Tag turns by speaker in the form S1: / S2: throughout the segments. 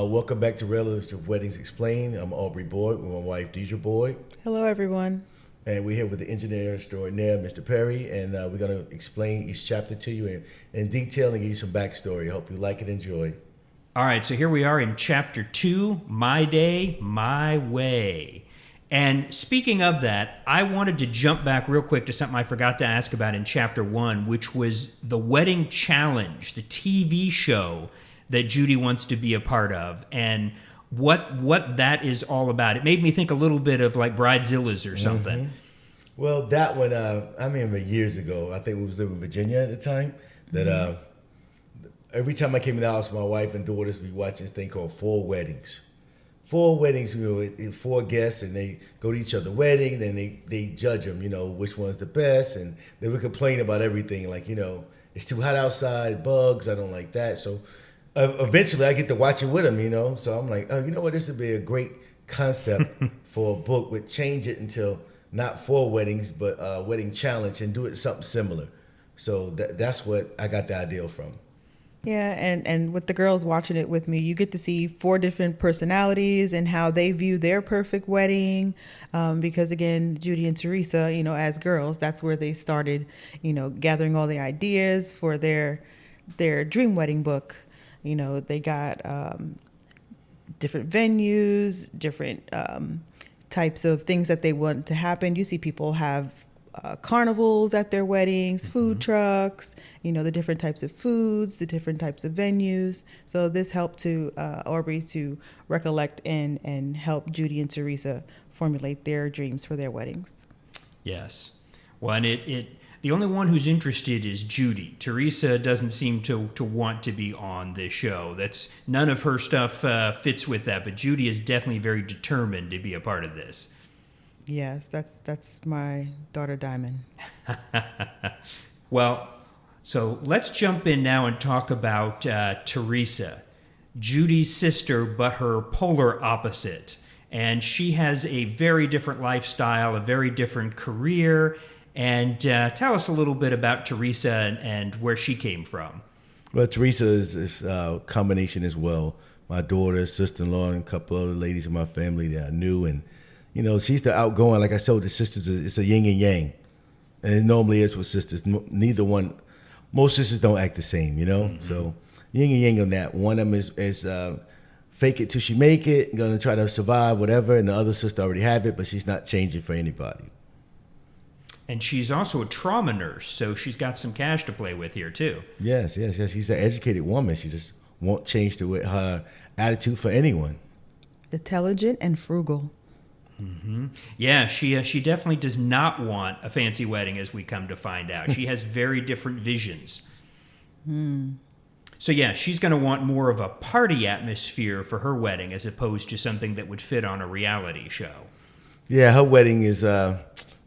S1: Welcome back to Relative Weddings Explained. I'm Aubrey Boyd with my wife, Deidre Boyd.
S2: Hello, everyone.
S1: And we're here with the engineer extraordinaire, Mr. Perry, and we're going to explain each chapter to you in detail and give you some backstory. I hope you like and enjoy.
S3: All right, so here we are in Chapter 2, My Day, My Way. And speaking of that, I wanted to jump back real quick to something I forgot to ask about in Chapter 1, which was the Wedding Challenge, the TV show that Judy wants to be a part of, and what that is all about. It made me think a little bit of like Bridezillas or something.
S1: Mm-hmm. Well, that one, I remember years ago, I think we was living in Virginia at the time, that every time I came in the house, my wife and daughters would be watching this thing called Four Weddings. Four weddings, four guests, and they go to each other's wedding, and they judge them, which one's the best, and they would complain about everything, like, it's too hot outside, bugs, I don't like that. So eventually I get to watch it with them, so I'm like, oh, you know what, this would be a great concept for a book, would change it until not four weddings, but wedding challenge, and do it something similar. So that's what I got the idea from.
S2: Yeah, and with the girls watching it with me, you get to see four different personalities and how they view their perfect wedding. Because again, Judy and Teresa, as girls, that's where they started, gathering all the ideas for their dream wedding book. They got different venues, different types of things that they want to happen. You see people have carnivals at their weddings, food trucks, the different types of foods, the different types of venues. So this helped to Aubrey to recollect and help Judy and Teresa formulate their dreams for their weddings.
S3: Yes. Well, and the only one who's interested is Judy. Teresa doesn't seem to want to be on this show. That's none of her stuff fits with that, but Judy is definitely very determined to be a part of this.
S2: Yes, that's my daughter Diamond.
S3: Well, so let's jump in now and talk about Teresa, Judy's sister, but her polar opposite. And she has a very different lifestyle, a very different career. And tell us a little bit about Teresa and where she came from.
S1: Well, Teresa is a combination as well. My daughter, sister-in-law, and a couple other ladies in my family that I knew. And, she's the outgoing. Like I said with the sisters, it's a yin and yang. And it normally is with sisters. Most sisters don't act the same, Mm-hmm. So yin and yang on that. One of them is fake it till she make it, going to try to survive, whatever. And the other sister already have it, but she's not changing for anybody.
S3: And she's also a trauma nurse, so she's got some cash to play with here, too.
S1: Yes. She's an educated woman. She just won't change her attitude for anyone.
S2: Intelligent and frugal.
S3: Mm-hmm. Yeah, she definitely does not want a fancy wedding, as we come to find out. She has very different visions. So yeah, she's going to want more of a party atmosphere for her wedding as opposed to something that would fit on a reality show. Yeah,
S1: her wedding is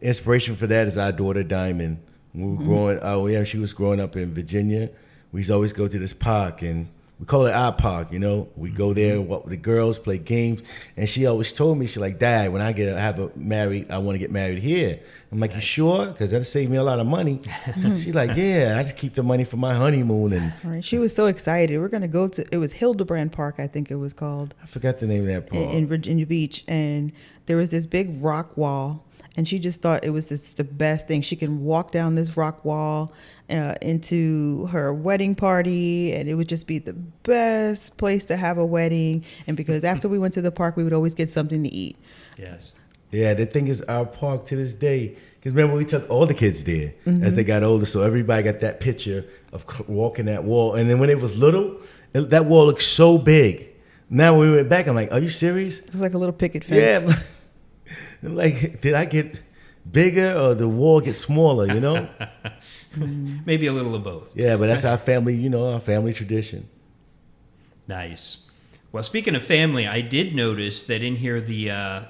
S1: inspiration for that is our daughter Diamond. When we were growing, she was growing up in Virginia. We used to always go to this park, and we call it our park, We go there, walk with the girls, play games. And she always told me, she's like, Dad, when I I want to get married here. I'm like, You sure? Because that'll save me a lot of money. She's like, yeah, I just keep the money for my honeymoon. And
S2: right. She was so excited. We're going to go to, it was Hildebrand Park, I think it was called.
S1: I forgot the name of that park.
S2: In Virginia Beach. And there was this big rock wall. And she just thought it was just the best thing. She can walk down this rock wall into her wedding party, and it would just be the best place to have a wedding. And because after we went to the park, we would always get something to eat.
S3: Yes.
S1: Yeah, the thing is, our park to this day, because remember, we took all the kids there as they got older, so everybody got that picture of walking that wall. And then when it was little, that wall looked so big. Now when we went back, I'm like, are you serious?
S2: It was like a little picket fence.
S1: Yeah. Like, did I get bigger or the wall get smaller,
S3: Maybe a little of both.
S1: Yeah, but that's our family, our family tradition.
S3: Nice. Well, speaking of family, I did notice that in here,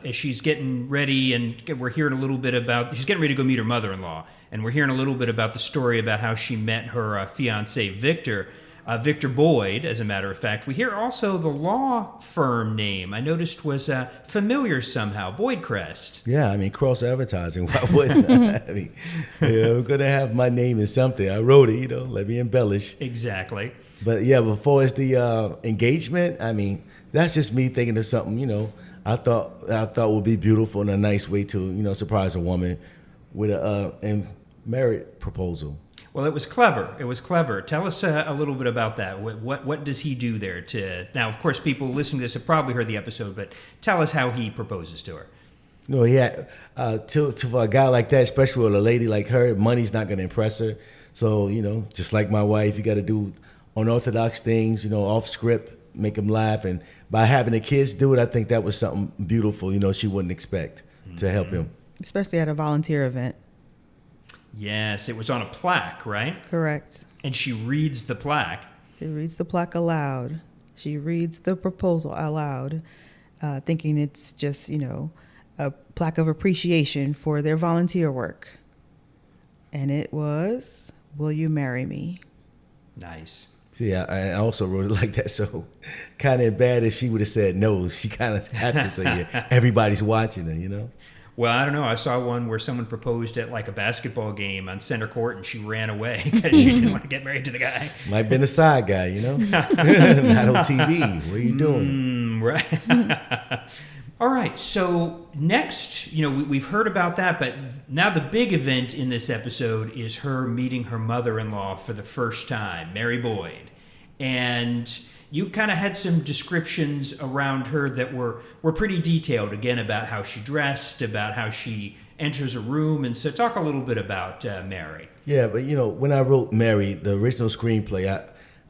S3: as she's getting ready, and we're hearing a little bit about, she's getting ready to go meet her mother-in-law, and we're hearing a little bit about the story about how she met her fiance, Victor. Victor Boyd, as a matter of fact. We hear also the law firm name I noticed was familiar somehow, Boyd Crest.
S1: Yeah, I mean, cross advertising. Why wouldn't I? I mean, we're going to have my name in something. I wrote it, let me embellish.
S3: Exactly.
S1: But yeah, before as the engagement, I mean, that's just me thinking of something, I thought would be beautiful and a nice way to, surprise a woman with a marriage proposal.
S3: Well, it was clever. It was clever. Tell us a little bit about that. What does he do there now, of course, people listening to this have probably heard the episode, but tell us how he proposes to her.
S1: No, yeah. For a guy like that, especially with a lady like her, money's not going to impress her. So, just like my wife, you got to do unorthodox things, off script, make them laugh. And by having the kids do it, I think that was something beautiful, she wouldn't expect to help him.
S2: Especially at a volunteer event.
S3: Yes, it was on a plaque, right?
S2: Correct.
S3: And she reads the plaque.
S2: She reads the plaque aloud. She reads the proposal aloud, thinking it's just, a plaque of appreciation for their volunteer work. And it was, "Will you marry me?"
S3: Nice.
S1: See, I also wrote it like that, so kind of bad if she would have said no. She kind of had to say, yeah, everybody's watching her,
S3: Well, I don't know. I saw one where someone proposed at like a basketball game on center court and she ran away because she didn't want to get married to the guy.
S1: Might have been a side guy, Not on TV. What are you doing?
S3: Right. All right. So next, we've heard about that, but now the big event in this episode is her meeting her mother-in-law for the first time, Mary Boyd. And you kind of had some descriptions around her that were pretty detailed, again, about how she dressed, about how she enters a room. And so talk a little bit about Mary.
S1: Yeah, but, when I wrote Mary, the original screenplay,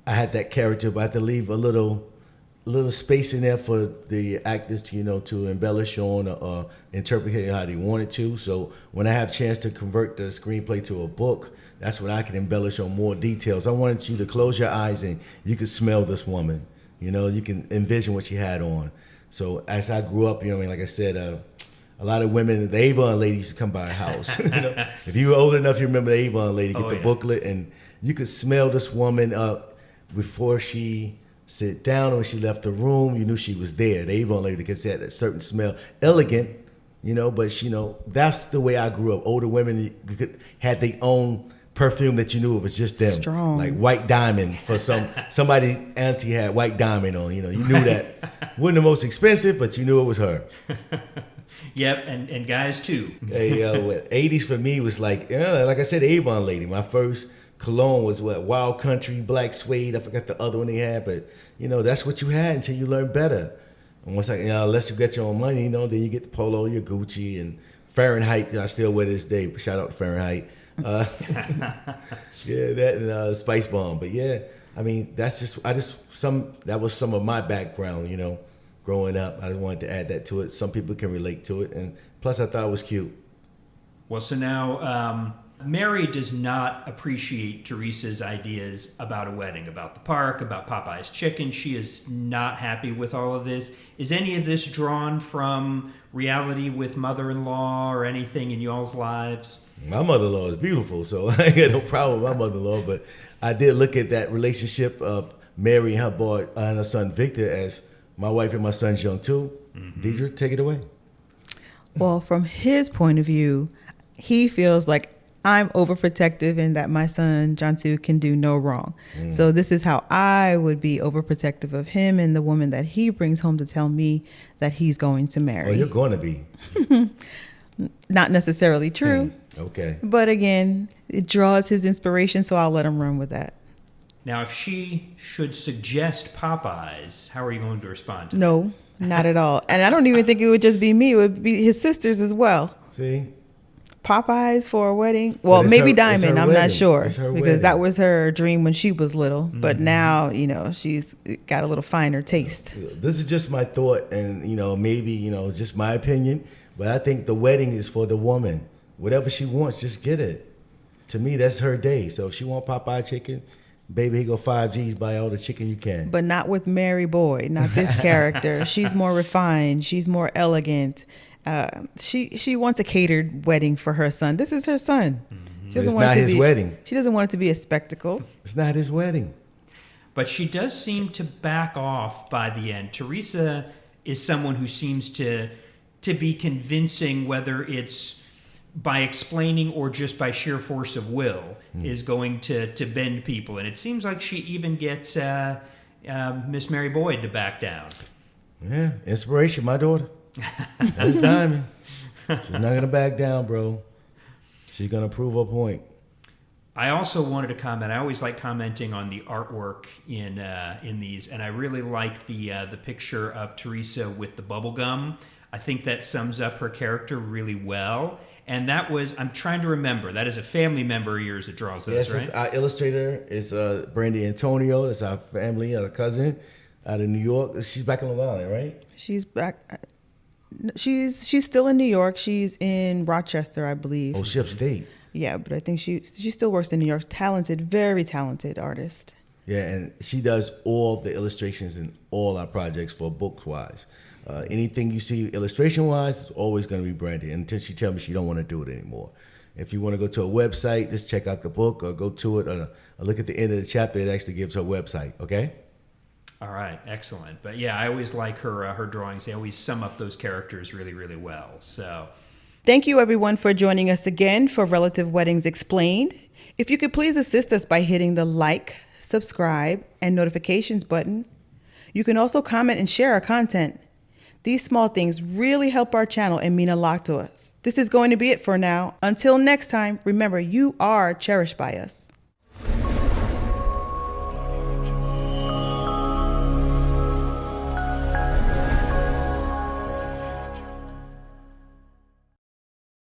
S1: I had that character, but I had to leave a little space in there for the actors to embellish on or interpret it how they wanted to. So when I have a chance to convert the screenplay to a book, that's when I can embellish on more details. I wanted you to close your eyes and you could smell this woman. You can envision what she had on. So as I grew up, like I said, a lot of women, the Avon lady used to come by our house. If you were old enough, you remember the Avon lady, get the booklet, and you could smell this woman up before she sit down or when she left the room. You knew she was there. The Avon lady could say that certain smell, elegant, but that's the way I grew up. Older women had their own perfume that you knew it was just them.
S2: Strong.
S1: Like white diamond for somebody auntie had white diamond on. You knew that wasn't the most expensive, but you knew it was her.
S3: Yep, and guys too.
S1: Hey, 80s for me was like I said, Avon lady. My first cologne was Wild Country, Black Suede. I forgot the other one they had, but that's what you had until you learned better. And once unless you get your own money, then you get the Polo, your Gucci, and Fahrenheit. I still wear this day. Shout out to Fahrenheit. Yeah, that and Spice Bomb. But yeah, I mean that was some of my background. Growing up, I wanted to add that to it. Some people can relate to it, and plus I thought it was cute.
S3: Well, so now Mary does not appreciate Teresa's ideas about a wedding, about the park, about Popeye's chicken. She is not happy with all of this. Is any of this drawn from reality with mother-in-law or anything in y'all's lives?
S1: My mother-in-law is beautiful, so I ain't got no problem with my mother-in-law, but I did look at that relationship of Mary and her son Victor as my wife and my son's young too. Mm-hmm. Deidre, take it away.
S2: Well, from his point of view, he feels like I'm overprotective and that my son, Jantu, can do no wrong. So this is how I would be overprotective of him and the woman that he brings home to tell me that he's going to marry.
S1: Oh, you're going to be.
S2: Not necessarily true.
S1: Okay.
S2: But again, it draws his inspiration, so I'll let him run with that.
S3: Now, if she should suggest Popeyes, how are you going to respond to that?
S2: No, not at all. And I don't even think it would just be me. It would be his sisters as well.
S1: See?
S2: Popeyes for a wedding? Well, maybe Diamond. I'm not sure. Because that was her dream when she was little. Mm-hmm. But now, she's got a little finer taste.
S1: This is just my thought. And, maybe, it's just my opinion. But I think the wedding is for the woman. Whatever she wants, just get it. To me, that's her day. So if she want Popeye chicken, baby, here go 5 G's, buy all the chicken you can.
S2: But not with Mary Boyd, not this character. She's more refined. She's more elegant. She wants a catered wedding for her son. This is her son.
S1: Mm-hmm. It's not his wedding.
S2: She doesn't want it to be a spectacle.
S1: It's not his wedding.
S3: But she does seem to back off by the end. Teresa is someone who seems to be convincing, whether it's by explaining or just by sheer force of will, is going to bend people. And it seems like she even gets Miss Mary Boyd to back down.
S1: Yeah, inspiration, my daughter. That's Diamond. She's not gonna back down, bro. She's gonna prove her point.
S3: I also wanted to comment. I always like commenting on the artwork in these, and I really like the picture of Teresa with the bubble gum. I think that sums up her character really well. And that was, I'm trying to remember, that is a family member of yours that draws those,
S1: Yes,
S3: right?
S1: it's our illustrator. It's Brandy Antonio. It's our family, our cousin out of New York. She's back in Long Island, right?
S2: She's back. She's still in New York. She's in Rochester, I believe.
S1: Oh, she upstate.
S2: Yeah, but I think she still works in New York. Talented, very talented artist.
S1: Yeah, and she does all the illustrations in all our projects for books-wise. Anything you see illustration-wise, it's always going to be Brandy until she tells me she don't want to do it anymore. If you want to go to a website, just check out the book or go to it or look at the end of the chapter. It actually gives her website, okay?
S3: All right, excellent. But yeah, I always like her drawings. They always sum up those characters really, really well. So,
S2: Thank you, everyone, for joining us again for Relative Weddings Explained. If you could please assist us by hitting the like, subscribe, and notifications button. You can also comment and share our content. These small things really help our channel and mean a lot to us. This is going to be it for now. Until next time, remember, you are cherished by us.